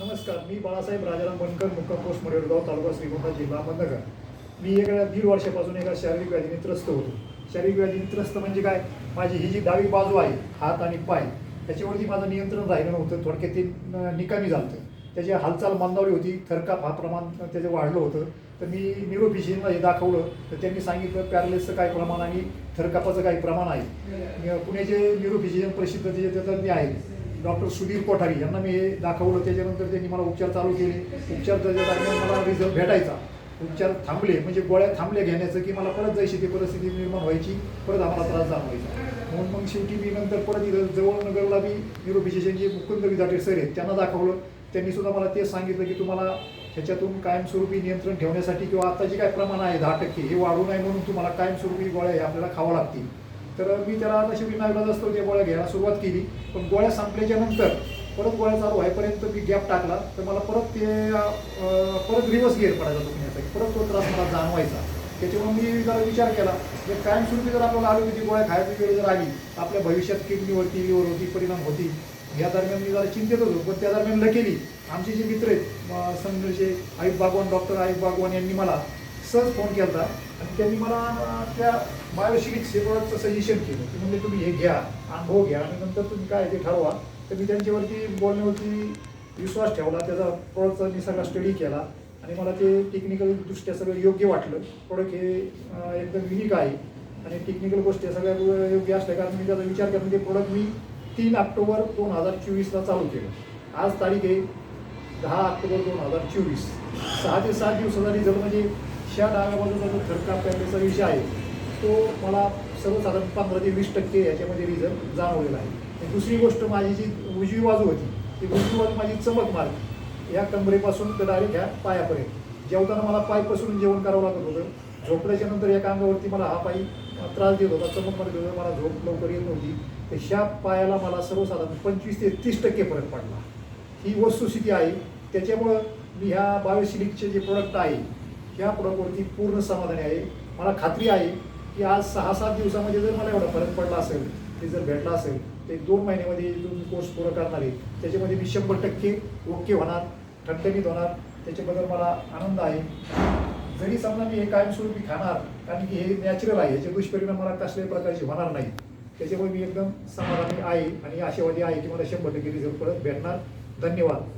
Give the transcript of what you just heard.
नमस्कार, मी बाळासाहेब राजाराम बनकर, मुक्काम पोस्ट मरेडगाव, तालुका श्रीगोंदा, जिल्हा अहमदनगर. मी एका 1.5 वर्षापासून एका शारीरिक व्याधीने त्रस्त होतो. शारीरिक व्याधीने त्रस्त म्हणजे काय, माझी ही जी डावी बाजू आहे, हात आणि पाय, त्याच्यावरती माझं नियंत्रण राहिलं नव्हतं. थोडक्यात ते निकामी झालं होतं. त्याची हालचाल मंदावली होती, थरकाप हा प्रमाण त्याचं वाढलं होतं. तर मी न्यूरोफिजिशियनला हे दाखवलं, तर त्यांनी सांगितलं पॅरालिसचं काय प्रमाण आणि थरकापाचं काही प्रमाण आहे. पुण्याचे न्यूरोफिजिशियन प्रसिद्ध तज्ञ आहेत डॉक्टर सुधीर कोठारी यांना मी हे दाखवलं. त्याच्यानंतर त्यांनी मला उपचार चालू केले. उपचार त्याच्या दरम्यान मला रिझल्ट भेटायचा. उपचार थांबले म्हणजे गोळ्या थांबल्या घेण्याचं की मला परत जायची ती परिस्थिती निर्माण व्हायची, परत आम्हाला त्रास जाणवायचा. म्हणून मग शेवटी मी नंतर परत इथं जवळ नगरला मी न्यूरोफिजिशियन जे मुकुंद विधाटे सर आहेत त्यांना दाखवलं. त्यांनी सुद्धा मला तेच सांगितलं की तुम्हाला ह्याच्यातून कायमस्वरूपी नियंत्रण ठेवण्यासाठी किंवा आता जे काय प्रमाण आहे 10% हे वाढू नये म्हणून तुम्हाला कायमस्वरूपी गोळ्या हे आपल्याला खावा लागतील. तर मी त्याला नशिबी नाईलाज असतो त्या गोळ्या घ्यायला सुरुवात केली. पण गोळ्या संपल्याच्या नंतर परत गोळ्या चालू व्हायपर्यंत मी गॅप टाकला, तर मला परत रिव्हर्स गेअर पडायचा दुखण्याचा, परत तो त्रास मला जाणवायचा. त्याच्यामुळे मी जरा विचार केला की कायमस्वरूपी जर आपल्याला आलोपॅथी गोळ्या खायची वेळ जर आली, आपल्या भविष्यात किडनीवरती लिव्हरवरती परिणाम होती. या दरम्यान मी जरा चिंतेत होतो. पण त्या दरम्यान लकेली आमचे जे मित्र आहेत संघर्षे आयुष बागवान, डॉक्टर आयुष बागवान यांनी मला सहज फोन केला आणि त्यांनी मला त्या बायोशिलिक सेवाचं सजेशन केलं की म्हणजे तुम्ही हे घ्या, अनुभव घ्या आणि नंतर तुम्ही काय ते ठरवा. तर मी त्यांच्यावरती बोलण्यावरती विश्वास ठेवला, त्याचा प्रोडक्टचा मी सगळा स्टडी केला आणि मला ते टेक्निकलदृष्ट्या सगळं योग्य वाटलं. प्रोडक्ट हे एकदम युनिक आहे आणि टेक्निकल गोष्टी सगळ्या योग्य असल्या कारण मी त्याचा विचार केला. ते प्रोडक्ट मी 3 ऑक्टोबर 2024ला चालू केलं. आज तारीख आहे 10 ऑक्टोबर 2024. 6 ते 7 दिवसाचा रिझल्ट म्हणजे ह्या डाव्या बाजूचा जो थरकाप पॅटर्नचा विषय आहे तो मला सर्वसाधारण 15 ते 20% याच्यामध्ये रिझल्ट जाणवलेला आहे. आणि दुसरी गोष्ट, माझी जी उजवी बाजू होती ती उजवी बाजू माझी चमक मारली, या कमरेपासून तर डायरेक्ट ह्या पायापर्यंत. जेवताना मला पाय पसरून जेवण करावं लागत होतं. झोपल्याच्या नंतर एका अंगावरती मला हा पाय त्रास देत होता, चमक मारत होता, मला झोप लवकर येत नव्हती. तर ह्या पायाला मला सर्वसाधारण 25 ते 30% फरक पडला. ही वस्तुस्थिती आहे. त्याच्यामुळं मी ह्या बायोसिलिकचे जे प्रोडक्ट आहे ह्या प्रोडक्टवरती पूर्ण समाधानी आहे. मला खात्री आहे की आज 6-7 दिवसामध्ये जर मला एवढा फरक पडला असेल, रिझल्ट भेटला असेल, तर 1-2 महिन्यामध्ये जो मी कोर्स पूर्ण करणार आहे त्याच्यामध्ये मी 100% ओके होणार, ठणठणीत होणार. त्याच्याबद्दल मला आनंद आहे. जरी समजा मी हे कायमस्वरूपी खाणार, कारण की हे नॅचरल आहे, याचे दुष्परिणाम मला कसल्याही प्रकारचे होणार नाही. त्याच्यामुळे मी एकदम समाधानी आहे आणि आशावादी आहे की मला 100% रिझल्ट परत भेटणार. धन्यवाद.